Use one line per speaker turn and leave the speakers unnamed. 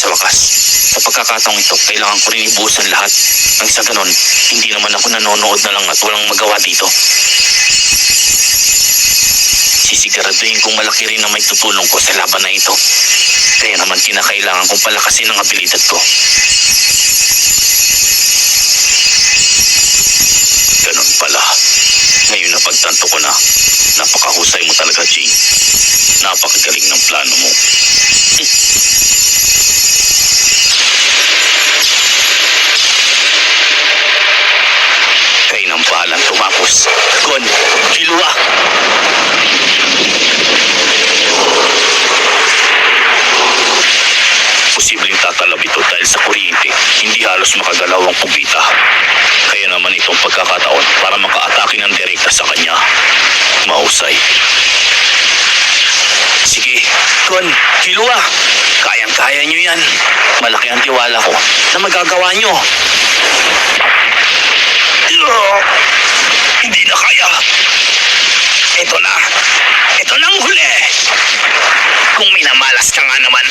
sa wakas. Sa pagkakataong ito, kailangan ko rin ibuhos ang lahat. Nang sa ganon, hindi naman ako nanonood na lang at walang magawa dito. Sisiguraduhin kong malaki rin na may tutulong ko sa laban na ito. Kaya naman kinakailangan kong palakasin ang abilidad ko. Ganon pala. Ngayon napagtanto ko na. Napakahusay mo talaga, Jane. Napakagaling ng plano mo. Kayo nang bahalang tumapos. Gon, Kilua! Posibleng tatalab ito dahil sa kuryente. Hindi halos makagalaw ang kubita. Kaya naman itong pagkakataon para maka-atake ng direkta sa kanya. Mahusay. Sige, Gon, Kilua! Kayang-kaya nyo yan. Malaki ang tiwala ko na magagawa nyo. Hindi na kaya. Ito na. Ito na ang huli. Kung minamalas ka nga naman,